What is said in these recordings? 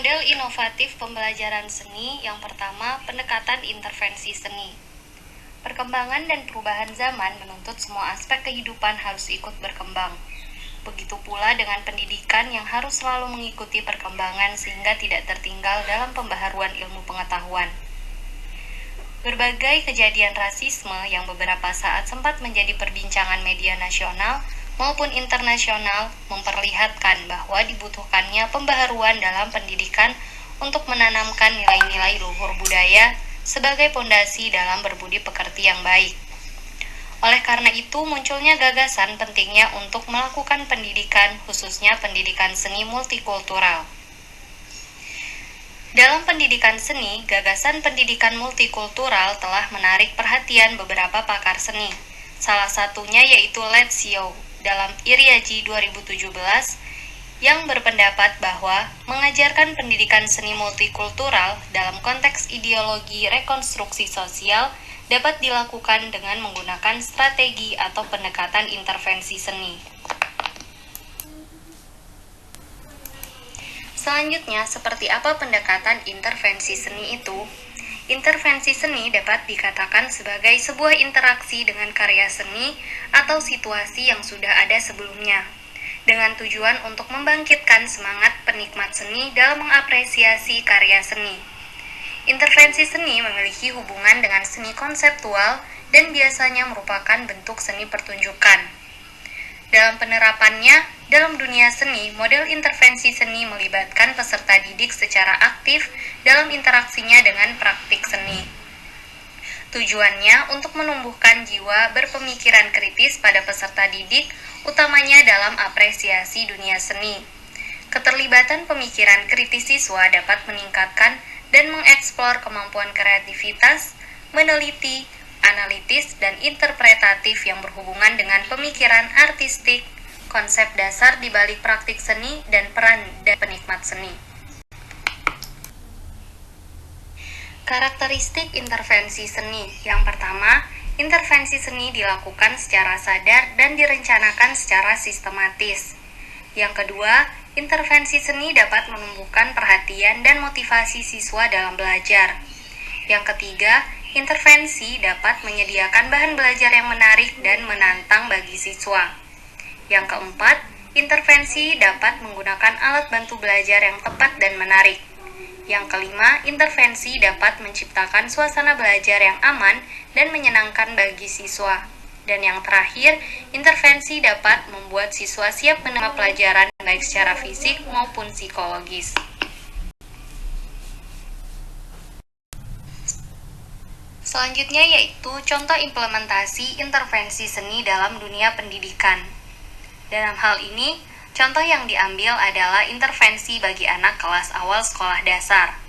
Model inovatif pembelajaran seni yang pertama, pendekatan intervensi seni. Perkembangan dan perubahan zaman menuntut semua aspek kehidupan harus ikut berkembang. Begitu pula dengan pendidikan yang harus selalu mengikuti perkembangan sehingga tidak tertinggal dalam pembaharuan ilmu pengetahuan. Berbagai kejadian rasisme yang beberapa saat sempat menjadi perbincangan media nasional maupun internasional memperlihatkan bahwa dibutuhkannya pembaharuan dalam pendidikan untuk menanamkan nilai-nilai luhur budaya sebagai pondasi dalam berbudi pekerti yang baik. Oleh karena itu, munculnya gagasan pentingnya untuk melakukan pendidikan, khususnya pendidikan seni multikultural. Dalam pendidikan seni, gagasan pendidikan multikultural telah menarik perhatian beberapa pakar seni. Salah satunya yaitu Let Xiao dalam Iriaji 2017 yang berpendapat bahwa mengajarkan pendidikan seni multikultural dalam konteks ideologi rekonstruksi sosial dapat dilakukan dengan menggunakan strategi atau pendekatan intervensi seni. Selanjutnya, seperti apa pendekatan intervensi seni itu? Intervensi seni dapat dikatakan sebagai sebuah interaksi dengan karya seni atau situasi yang sudah ada sebelumnya, dengan tujuan untuk membangkitkan semangat penikmat seni dalam mengapresiasi karya seni. Intervensi seni memiliki hubungan dengan seni konseptual dan biasanya merupakan bentuk seni pertunjukan. Dalam penerapannya, dalam dunia seni, model intervensi seni melibatkan peserta didik secara aktif dalam interaksinya dengan praktik seni. Tujuannya untuk menumbuhkan jiwa berpemikiran kritis pada peserta didik, utamanya dalam apresiasi dunia seni. Keterlibatan pemikiran kritis siswa dapat meningkatkan dan mengeksplor kemampuan kreativitas, meneliti, analitis, dan interpretatif yang berhubungan dengan pemikiran artistik, konsep dasar di balik praktik seni, dan peran dan penikmat seni. Karakteristik intervensi seni. Yang pertama, intervensi seni dilakukan secara sadar dan direncanakan secara sistematis. Yang kedua, intervensi seni dapat menumbuhkan perhatian dan motivasi siswa dalam belajar. Yang ketiga, intervensi dapat menyediakan bahan belajar yang menarik dan menantang bagi siswa. Yang keempat, intervensi dapat menggunakan alat bantu belajar yang tepat dan menarik. Yang kelima, intervensi dapat menciptakan suasana belajar yang aman dan menyenangkan bagi siswa. Dan yang terakhir, intervensi dapat membuat siswa siap menerima pelajaran baik secara fisik maupun psikologis. Selanjutnya yaitu contoh implementasi intervensi seni dalam dunia pendidikan. Dalam hal ini, contoh yang diambil adalah intervensi bagi anak kelas awal sekolah dasar.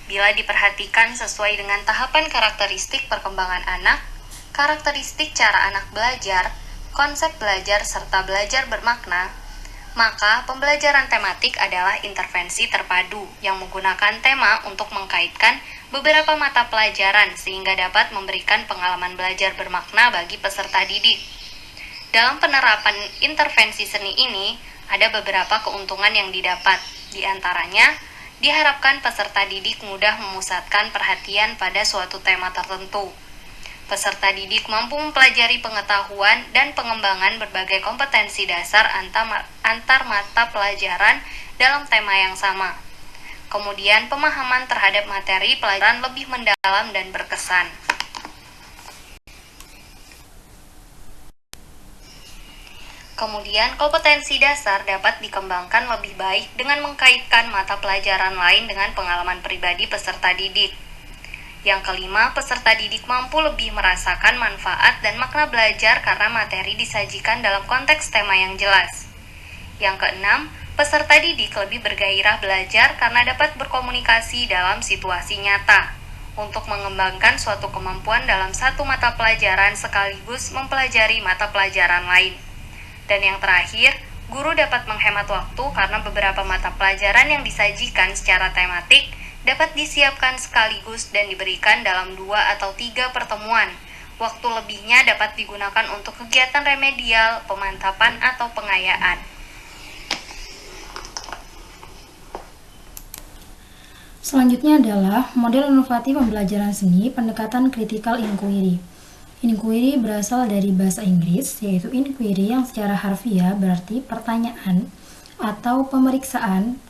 Bila diperhatikan sesuai dengan tahapan karakteristik perkembangan anak, karakteristik cara anak belajar, konsep belajar serta belajar bermakna, maka pembelajaran tematik adalah intervensi terpadu yang menggunakan tema untuk mengkaitkan beberapa mata pelajaran sehingga dapat memberikan pengalaman belajar bermakna bagi peserta didik. Dalam penerapan intervensi seni ini, ada beberapa keuntungan yang didapat. Di antaranya, diharapkan peserta didik mudah memusatkan perhatian pada suatu tema tertentu. Peserta didik mampu mempelajari pengetahuan dan pengembangan berbagai kompetensi dasar antar mata pelajaran dalam tema yang sama. Kemudian, pemahaman terhadap materi pelajaran lebih mendalam dan berkesan. Kemudian, kompetensi dasar dapat dikembangkan lebih baik dengan mengkaitkan mata pelajaran lain dengan pengalaman pribadi peserta didik. Yang kelima, peserta didik mampu lebih merasakan manfaat dan makna belajar karena materi disajikan dalam konteks tema yang jelas. Yang keenam, peserta didik lebih bergairah belajar karena dapat berkomunikasi dalam situasi nyata untuk mengembangkan suatu kemampuan dalam satu mata pelajaran sekaligus mempelajari mata pelajaran lain. Dan yang terakhir, guru dapat menghemat waktu karena beberapa mata pelajaran yang disajikan secara tematik dapat disiapkan sekaligus dan diberikan dalam 2 atau 3 pertemuan. Waktu lebihnya dapat digunakan untuk kegiatan remedial, pemantapan, atau pengayaan. Selanjutnya adalah model inovatif pembelajaran seni pendekatan critical inquiry. Inquiry berasal dari bahasa Inggris, yaitu inquiry yang secara harfiah berarti pertanyaan atau pemeriksaan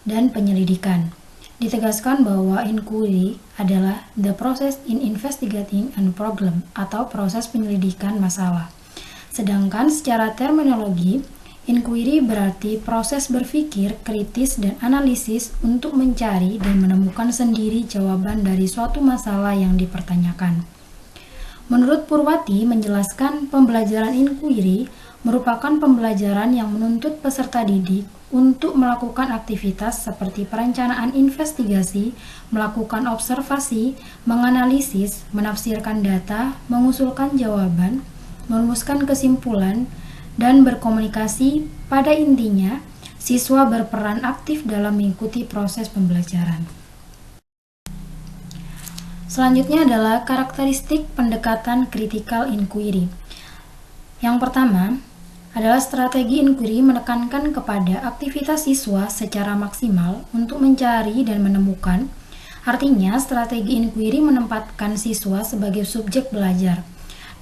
dan penyelidikan. Ditegaskan bahwa inquiry adalah the process in investigating a problem atau proses penyelidikan masalah. Sedangkan secara terminologi, inquiry berarti proses berpikir, kritis, dan analisis untuk mencari dan menemukan sendiri jawaban dari suatu masalah yang dipertanyakan. Menurut Purwati menjelaskan pembelajaran inquiry merupakan pembelajaran yang menuntut peserta didik untuk melakukan aktivitas seperti perencanaan investigasi, melakukan observasi, menganalisis, menafsirkan data, mengusulkan jawaban, merumuskan kesimpulan, dan berkomunikasi. Pada intinya, siswa berperan aktif dalam mengikuti proses pembelajaran. Selanjutnya adalah karakteristik pendekatan critical inquiry. Yang pertama adalah strategi inquiry menekankan kepada aktivitas siswa secara maksimal untuk mencari dan menemukan. Artinya, strategi inquiry menempatkan siswa sebagai subjek belajar.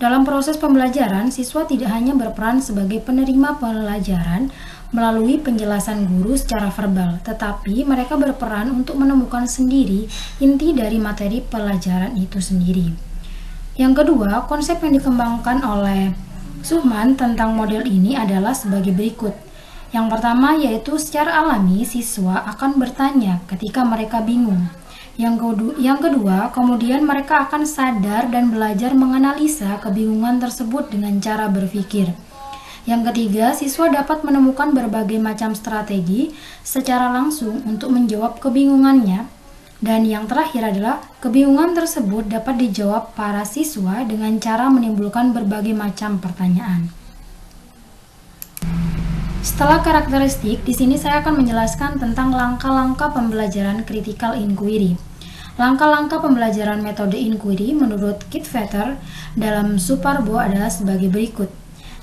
Dalam proses pembelajaran, siswa tidak hanya berperan sebagai penerima pelajaran melalui penjelasan guru secara verbal, tetapi mereka berperan untuk menemukan sendiri inti dari materi pelajaran itu sendiri. Yang kedua, konsep yang dikembangkan oleh Suhman tentang model ini adalah sebagai berikut. Yang pertama yaitu secara alami siswa akan bertanya ketika mereka bingung. Yang kedua, kemudian mereka akan sadar dan belajar menganalisa kebingungan tersebut dengan cara berpikir. Yang ketiga, siswa dapat menemukan berbagai macam strategi secara langsung untuk menjawab kebingungannya. Dan yang terakhir adalah kebingungan tersebut dapat dijawab para siswa dengan cara menimbulkan berbagai macam pertanyaan. Setelah karakteristik, di sini saya akan menjelaskan tentang langkah-langkah pembelajaran critical inquiry. Langkah-langkah pembelajaran metode inquiry menurut Kittvetter dalam Suparbo adalah sebagai berikut.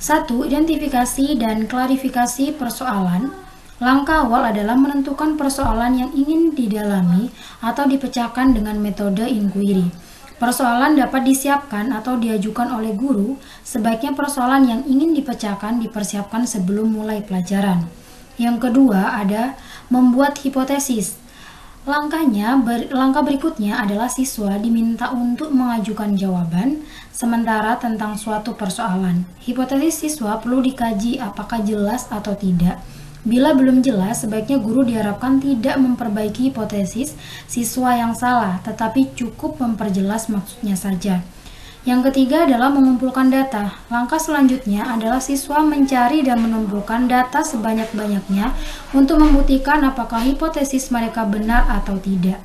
1. Identifikasi dan klarifikasi persoalan. Langkah awal adalah menentukan persoalan yang ingin didalami atau dipecahkan dengan metode inquiry. Persoalan dapat disiapkan atau diajukan oleh guru. Sebaiknya persoalan yang ingin dipecahkan dipersiapkan sebelum mulai pelajaran. Yang kedua ada membuat hipotesis. Langkah berikutnya adalah siswa diminta untuk mengajukan jawaban sementara tentang suatu persoalan. Hipotesis siswa perlu dikaji apakah jelas atau tidak. Bila belum jelas, sebaiknya guru diharapkan tidak memperbaiki hipotesis siswa yang salah, tetapi cukup memperjelas maksudnya saja. Yang ketiga adalah mengumpulkan data. Langkah selanjutnya adalah siswa mencari dan mengumpulkan data sebanyak-banyaknya untuk membuktikan apakah hipotesis mereka benar atau tidak.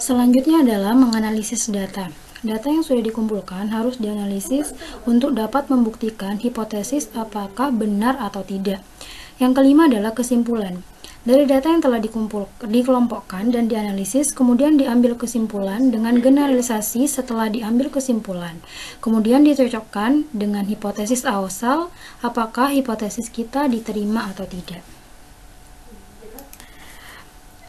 Selanjutnya adalah menganalisis data. Data yang sudah dikumpulkan harus dianalisis untuk dapat membuktikan hipotesis apakah benar atau tidak. Yang kelima adalah kesimpulan. Dari data yang telah dikelompokkan dan dianalisis, kemudian diambil kesimpulan dengan generalisasi. Setelah diambil kesimpulan, kemudian dicocokkan dengan hipotesis asal, apakah hipotesis kita diterima atau tidak.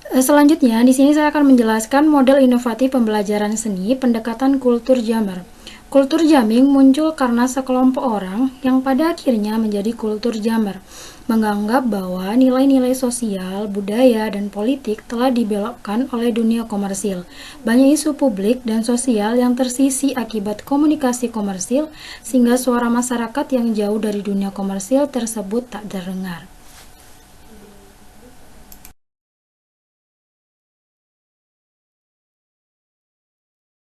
Selanjutnya, di sini saya akan menjelaskan model inovatif pembelajaran seni pendekatan kultur jamar. Kultur jamming muncul karena sekelompok orang yang pada akhirnya menjadi kultur jamar, menganggap bahwa nilai-nilai sosial, budaya, dan politik telah dibelokkan oleh dunia komersil. Banyak isu publik dan sosial yang tersisih akibat komunikasi komersil, sehingga suara masyarakat yang jauh dari dunia komersil tersebut tak terdengar.